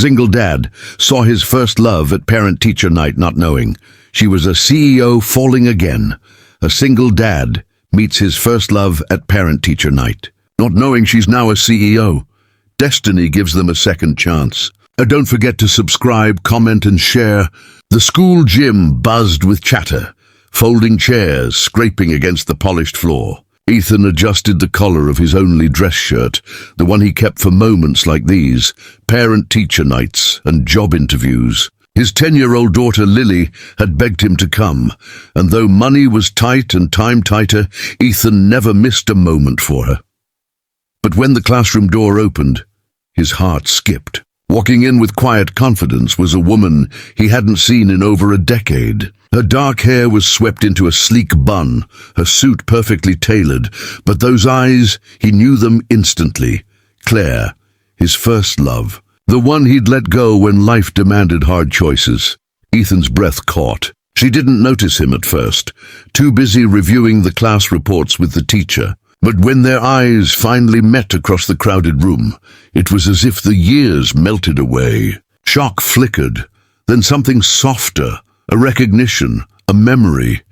Single dad saw his first love at parent-teacher night not knowing. She was a CEO falling again. A single dad meets his first love at parent-teacher night, not knowing she's now a CEO. Destiny gives them a second chance. Don't forget to subscribe, comment and share. The school gym buzzed with chatter, folding chairs scraping against the polished floor. Ethan adjusted the collar of his only dress shirt, the one he kept for moments like these, parent-teacher nights and job interviews. His 10-year-old daughter Lily had begged him to come, and though money was tight and time tighter, Ethan never missed a moment for her. But when the classroom door opened, his heart skipped. Walking in with quiet confidence was a woman he hadn't seen in over a decade. Her dark hair was swept into a sleek bun, her suit perfectly tailored, but those eyes, he knew them instantly. Claire, his first love, the one he'd let go when life demanded hard choices. Ethan's breath caught. She didn't notice him at first, too busy reviewing the class reports with the teacher. But when their eyes finally met across the crowded room, it was as if the years melted away. Shock flickered, then something softer, a recognition, a memory.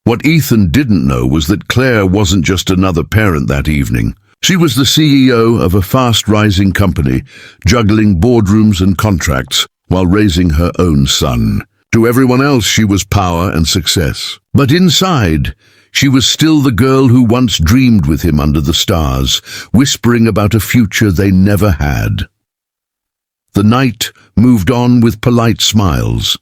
What Ethan didn't know was that Claire wasn't just another parent that evening. She was the CEO of a fast-rising company, juggling boardrooms and contracts while raising her own son. To everyone else, she was power and success. But inside, she was still the girl who once dreamed with him under the stars, whispering about a future they never had. The night moved on with polite smiles.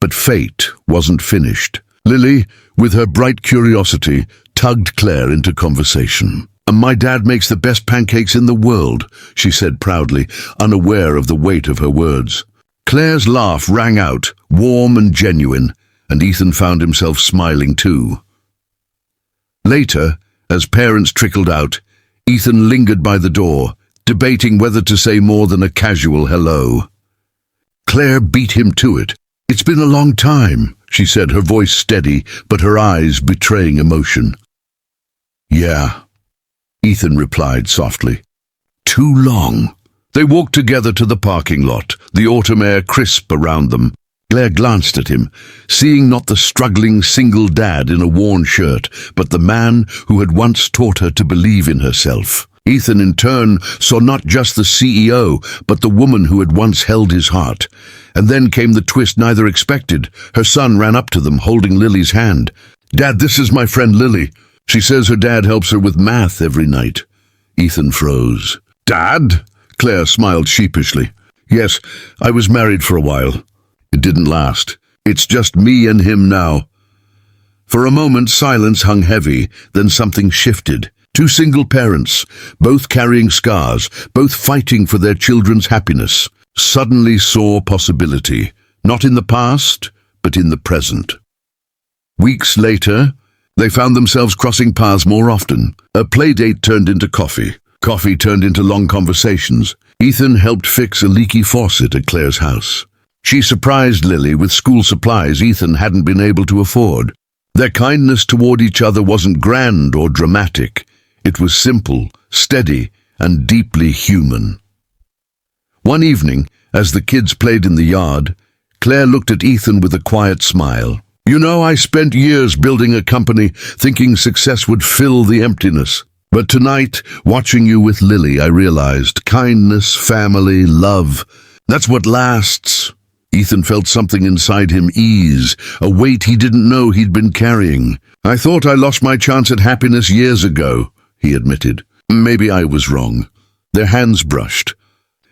But fate wasn't finished. Lily, with her bright curiosity, tugged Claire into conversation. "My dad makes the best pancakes in the world," she said proudly, unaware of the weight of her words. Claire's laugh rang out, warm and genuine, and Ethan found himself smiling too. Later, as parents trickled out, Ethan lingered by the door, debating whether to say more than a casual hello. Claire beat him to it. "It's been a long time," she said, her voice steady, but her eyes betraying emotion. "Yeah," Ethan replied softly. "Too long." They walked together to the parking lot, the autumn air crisp around them. Claire glanced at him, seeing not the struggling single dad in a worn shirt, but the man who had once taught her to believe in herself. Ethan, in turn, saw not just the CEO, but the woman who had once held his heart. And then came the twist neither expected. Her son ran up to them, holding Lily's hand. "Dad, this is my friend Lily. She says her dad helps her with math every night." Ethan froze. "Dad?" Claire smiled sheepishly. "Yes, I was married for a while. It didn't last. It's just me and him now." For a moment, silence hung heavy, then something shifted. Two single parents, both carrying scars, both fighting for their children's happiness, suddenly saw possibility, not in the past, but in the present. Weeks later, they found themselves crossing paths more often. A playdate turned into coffee. Coffee turned into long conversations. Ethan helped fix a leaky faucet at Claire's house. She surprised Lily with school supplies Ethan hadn't been able to afford. Their kindness toward each other wasn't grand or dramatic. It was simple, steady, and deeply human. One evening, as the kids played in the yard, Claire looked at Ethan with a quiet smile. "You know, I spent years building a company thinking success would fill the emptiness. But tonight, watching you with Lily, I realized kindness, family, love, that's what lasts." Ethan felt something inside him ease, a weight he didn't know he'd been carrying. "I thought I lost my chance at happiness years ago," he admitted. "Maybe I was wrong." Their hands brushed,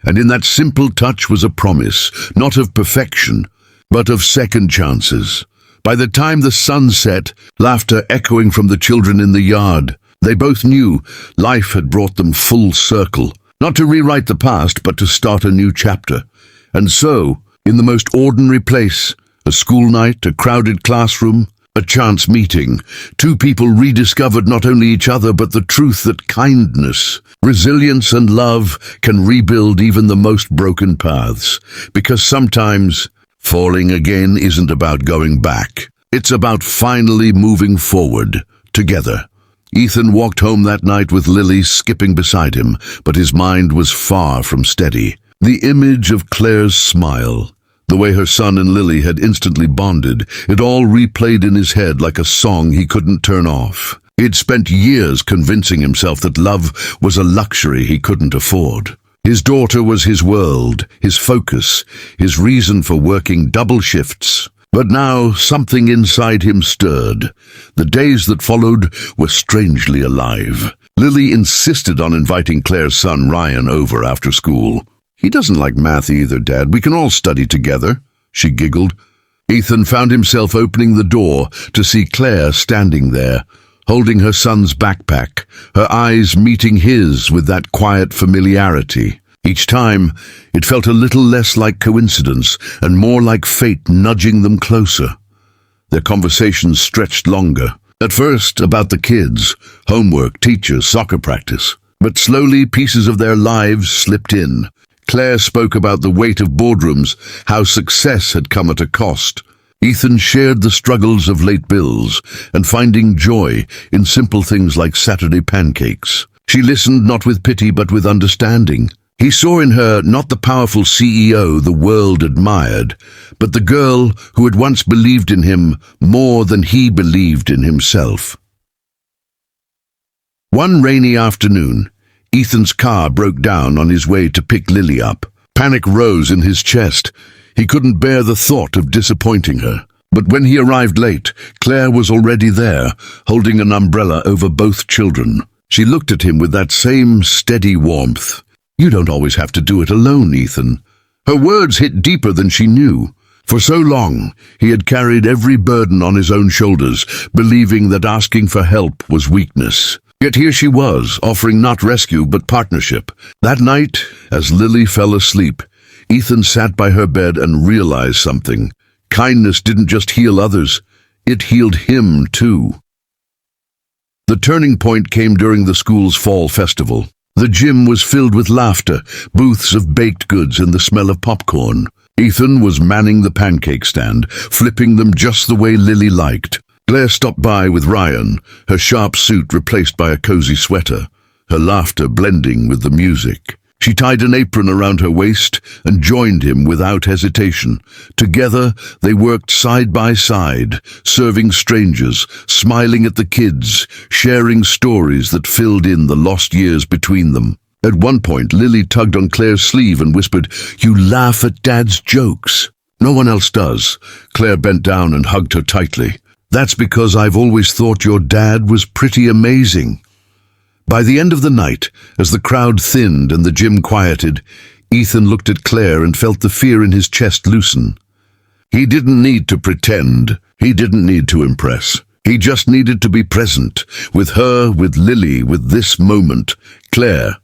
and in that simple touch was a promise, not of perfection, but of second chances. By the time the sun set, laughter echoing from the children in the yard, they both knew life had brought them full circle, not to rewrite the past, but to start a new chapter. And so, in the most ordinary place, a school night, a crowded classroom, a chance meeting, two people rediscovered not only each other but the truth that kindness, resilience and love can rebuild even the most broken paths. Because sometimes falling again isn't about going back. It's about finally moving forward, together. Ethan walked home that night with Lily skipping beside him, but his mind was far from steady. The image of Claire's smile, the way her son and Lily had instantly bonded, it all replayed in his head like a song he couldn't turn off. He'd spent years convincing himself that love was a luxury he couldn't afford. His daughter was his world, his focus, his reason for working double shifts. But now something inside him stirred. The days that followed were strangely alive. Lily insisted on inviting Claire's son Ryan over after school. "He doesn't like math either, Dad. We can all study together," she giggled. Ethan found himself opening the door to see Claire standing there, holding her son's backpack, her eyes meeting his with that quiet familiarity. Each time, it felt a little less like coincidence and more like fate nudging them closer. Their conversations stretched longer. At first, about the kids, homework, teachers, soccer practice. But slowly, pieces of their lives slipped in. Claire spoke about the weight of boardrooms, how success had come at a cost. Ethan shared the struggles of late bills and finding joy in simple things like Saturday pancakes. She listened not with pity but with understanding. He saw in her not the powerful CEO the world admired, but the girl who had once believed in him more than he believed in himself. One rainy afternoon, Ethan's car broke down on his way to pick Lily up. Panic rose in his chest. He couldn't bear the thought of disappointing her. But when he arrived late, Claire was already there, holding an umbrella over both children. She looked at him with that same steady warmth. "You don't always have to do it alone, Ethan." Her words hit deeper than she knew. For so long, he had carried every burden on his own shoulders, believing that asking for help was weakness. Yet here she was, offering not rescue but partnership. That night, as Lily fell asleep, Ethan sat by her bed and realized something. Kindness didn't just heal others, it healed him too. The turning point came during the school's fall festival. The gym was filled with laughter, booths of baked goods and the smell of popcorn. Ethan was manning the pancake stand, flipping them just the way Lily liked. Claire stopped by with Ryan, her sharp suit replaced by a cozy sweater, her laughter blending with the music. She tied an apron around her waist and joined him without hesitation. Together, they worked side by side, serving strangers, smiling at the kids, sharing stories that filled in the lost years between them. At one point, Lily tugged on Claire's sleeve and whispered, "You laugh at Dad's jokes." "No one else does." Claire bent down and hugged her tightly. "That's because I've always thought your dad was pretty amazing." By the end of the night, as the crowd thinned and the gym quieted, Ethan looked at Claire and felt the fear in his chest loosen. He didn't need to pretend. He didn't need to impress. He just needed to be present, with her, with Lily, with this moment. "Claire,"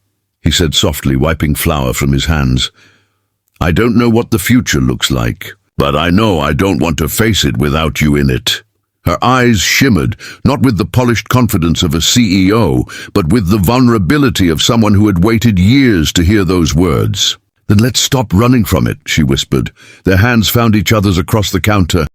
he said softly, wiping flour from his hands, "I don't know what the future looks like, but I know I don't want to face it without you in it." Her eyes shimmered, not with the polished confidence of a CEO, but with the vulnerability of someone who had waited years to hear those words. "Then let's stop running from it," she whispered. Their hands found each other's across the counter,